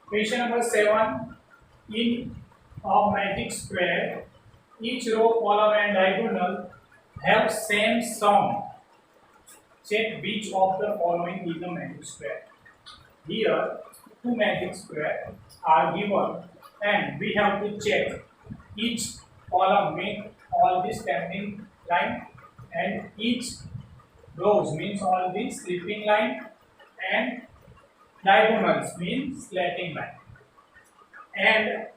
Question number 7. In a magic square, each row, column and diagonal have same sum. Check which of the following is a magic square. Here, two magic squares are given and we have to check each column means all the standing line and each rows means all the sleeping line and diagonals means slanting line, and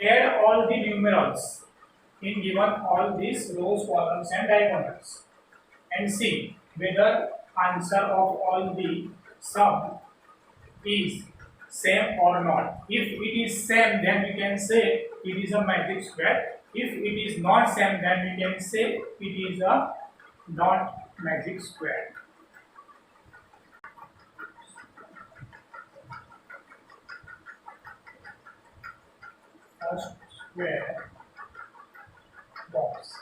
add all the numerals in given all these rows, columns and diagonals and see whether answer of all the sum is same or not. If it is same, then we can say it is a magic square. If it is not same, then we can say it is a not magic square. First square box.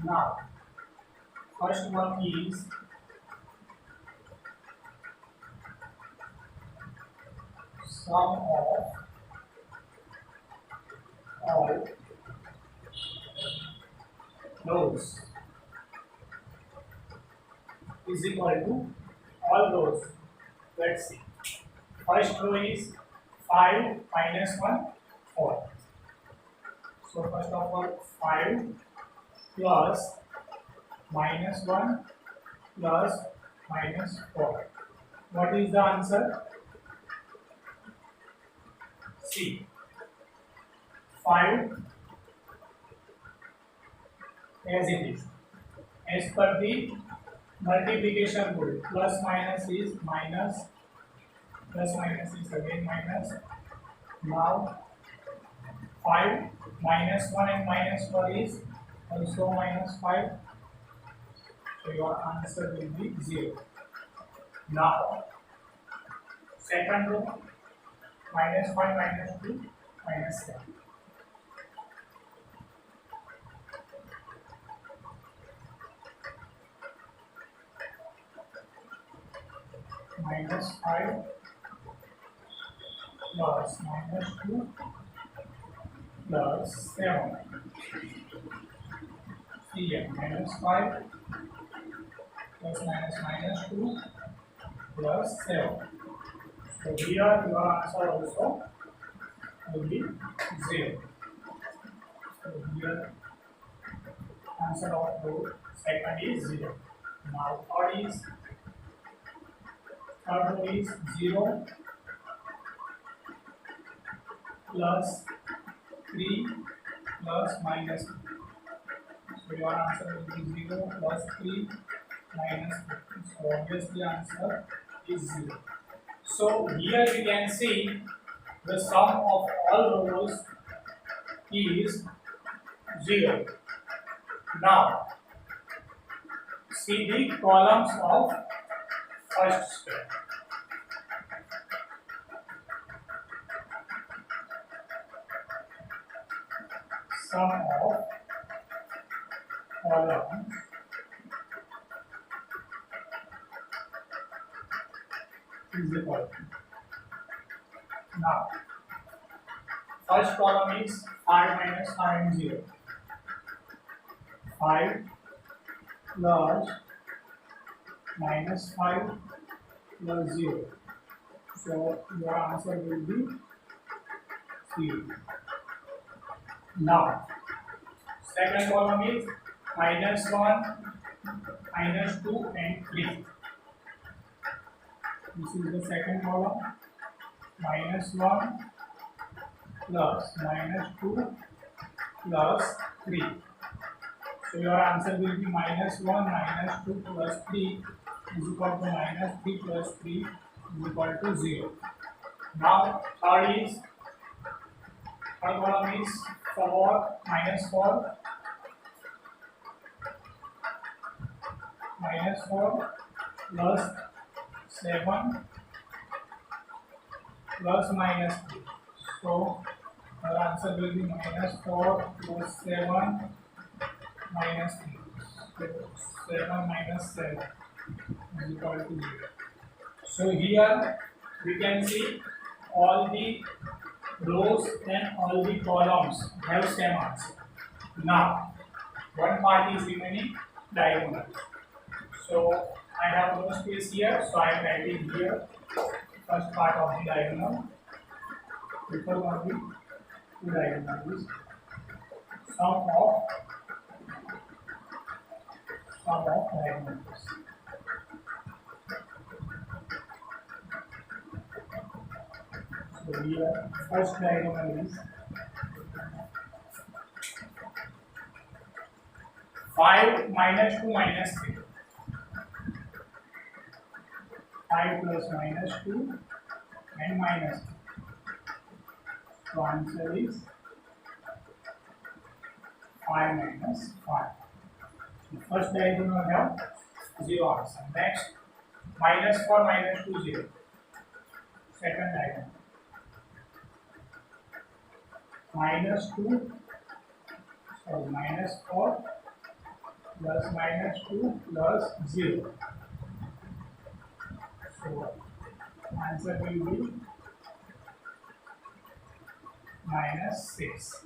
Now, first one is sum of all rows is equal to all rows. Let's see. First row is 5 minus 1, 4. So first of all 5 plus minus 1 plus minus 4. What is the answer? C. 5 as it is. As per the multiplication rule, plus minus is minus, plus minus is again minus. Now 5 minus 1 and minus 4 is also minus 5. So your answer will be 0. Now second row, minus 5 minus 2 minus 7. Minus 5 plus minus 2 plus 7. Here minus 5 plus minus 2 plus 7. So here your answer also will be 0. So here answer of the second is 0. Now third row is 0 plus 3 plus minus 2. So your answer will be 0 plus 3 minus 2. So obviously answer is 0. So here we can see the sum of all rows is 0. Now see the columns of first square. Sum of columns is equal to. Now first column is 5 minus 5 and 0. 5 plus minus 5 plus 0. So your answer will be 0. Now second column is minus 1, minus 2 and 3. This is the second column. Minus 1 plus minus 2 plus 3. So your answer will be minus 1 minus 2 plus 3 is equal to minus 3 plus 3 is equal to 0. Now third column is 4 minus 4 plus 7 plus minus 3. So our answer will be minus 4 plus 7 minus 3. So 7 minus 7 is equal to 0. So here we can see all the rows and all the columns have same answer. Now one part is remaining diagonal. So I have no space here, so I am writing here first part of the diagonal. Before only two diagonals. Sum of diagonals. So here first diagonal is 5 minus 2 minus 3. 5 plus minus 2 and minus 3. So answer is 5 minus 5. The first diagonal have 0 answer. Next, minus 4 minus 2 0. Second diagonal. Minus 2, so minus 4 plus minus 2 plus 0. So answer will be minus 6.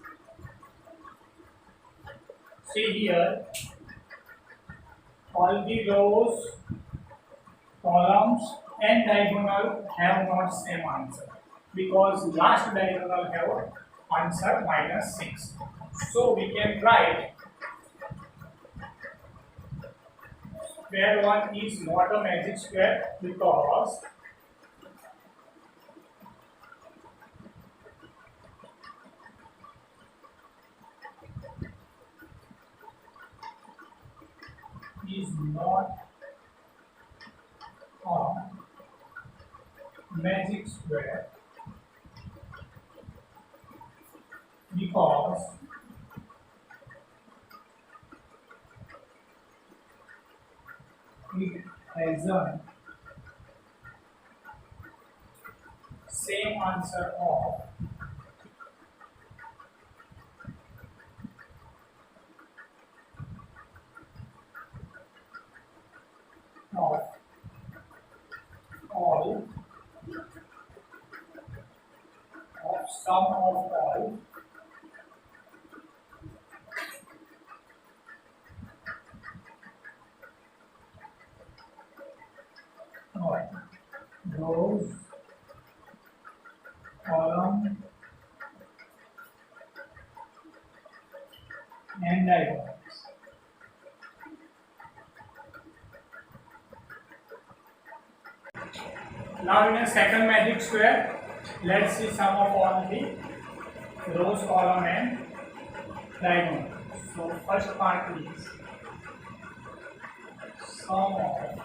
See here, all the rows, columns and diagonal have not same answer because last diagonal have answer minus 6. So we can write square 1 is not a magic square because is not a magic square because it hasn't same answer of all of sum of all rows, column and diagonals. Now in a second magic square, let's see sum of all the rows, column and diagonal. So first part is sum of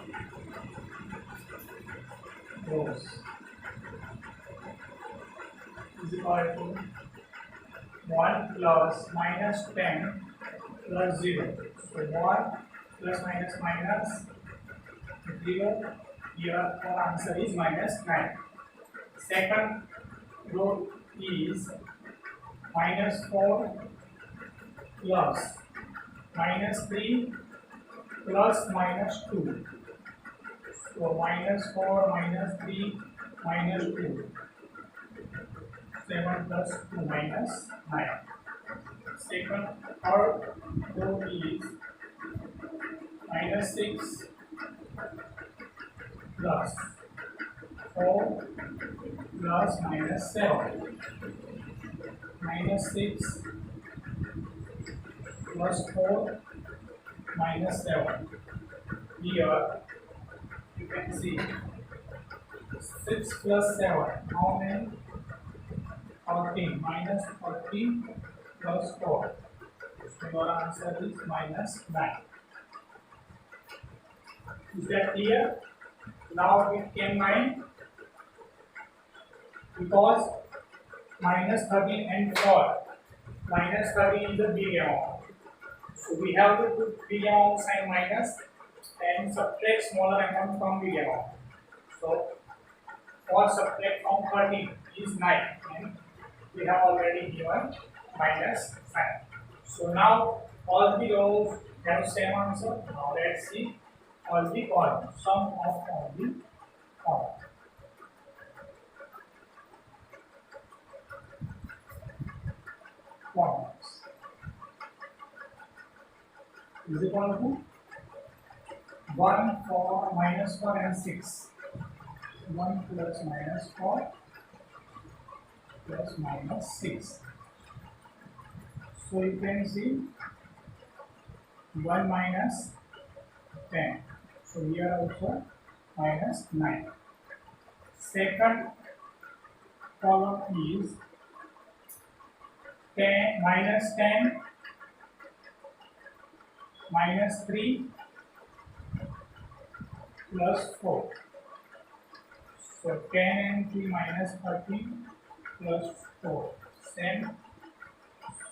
rows is equal to 1 plus minus 10 plus 0. So 1 plus minus minus 0. Here our answer is minus 9. Second row is minus 4 plus minus 3 plus minus 2. So minus 4 minus 3 minus 2. 7 plus 2 minus 9. Third row is minus 6 plus 4 plus minus 7. Minus 6 plus 4 minus 7. Here you can see 6 plus 7. How many? 14. Minus 14 plus 4. So your answer is minus 9. Is that clear? Now it came 9 because minus 13 and 4. Minus 13 is the big amount. So we have to put big amount sign minus and subtract smaller amount from big amount. So 4 subtract from 13 is 9 and we have already given minus sign. So now all the rows have same answer. Now let's see all the columns. Sum of all the columns. is equal to 1 for minus 4 and 6. 1 plus minus 4 plus minus 6. So you can see 1 minus 10. So here also minus 9. Second column is 10 minus 10 minus 3 plus 4. So 10 and 3 minus 13 plus 4. Same.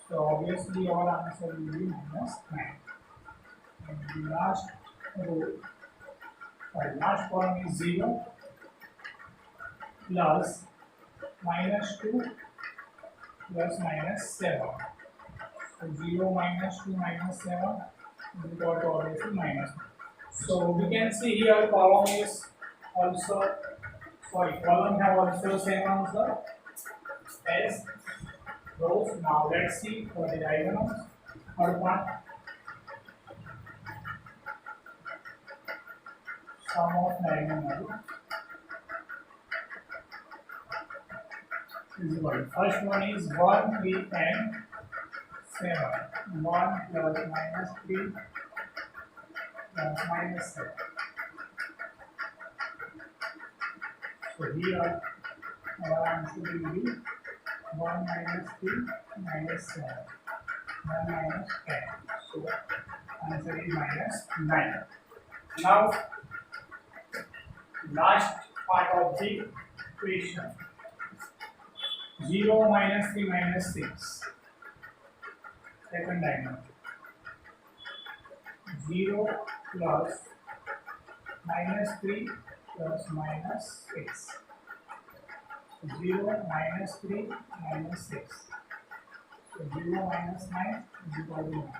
So obviously our answer will be minus 9. And the last row, last column is 0 plus minus 2 plus minus 7. So 0 minus 2 minus 7 is equal to obviously minus 9. So we can see here column is also, column have also same answer as rows. Now let's see for the diagonals. Third one, sum of diagonal is equal to, first one is 1, 3 and 7. 1 plus minus 3 plus minus 7. So here our answer will be 1 minus 3 minus 7. 1 minus 10. So answer is minus 9. Now last part of the question. 0 minus 3 minus 6. Second diagonal. 0 plus minus 3 plus minus 6. 0 minus 3 minus 6. So 0 minus 9 is equal to 9.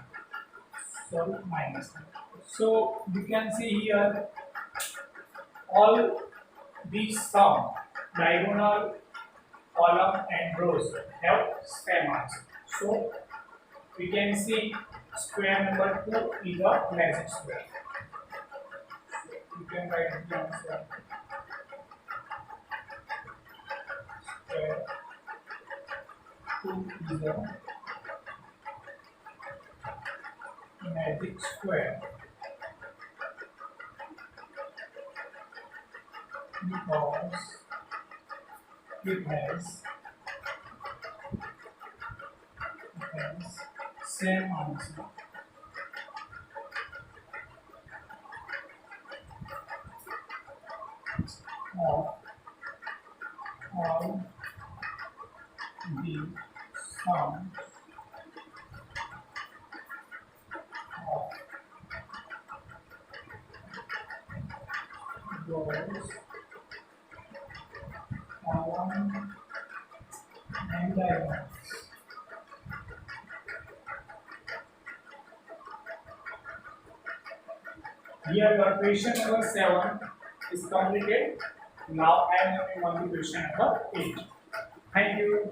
So minus 9. So you can see here all these sum, diagonal, column and rows have same answer. So we can see square number 2 is a magic square. So you can write the answer. Square 2 is a magic square because it has same answer. Of all the sums of rows, column and diagonals. Here your question number 7 is completed. Now I am moving on to question number 8. Thank you.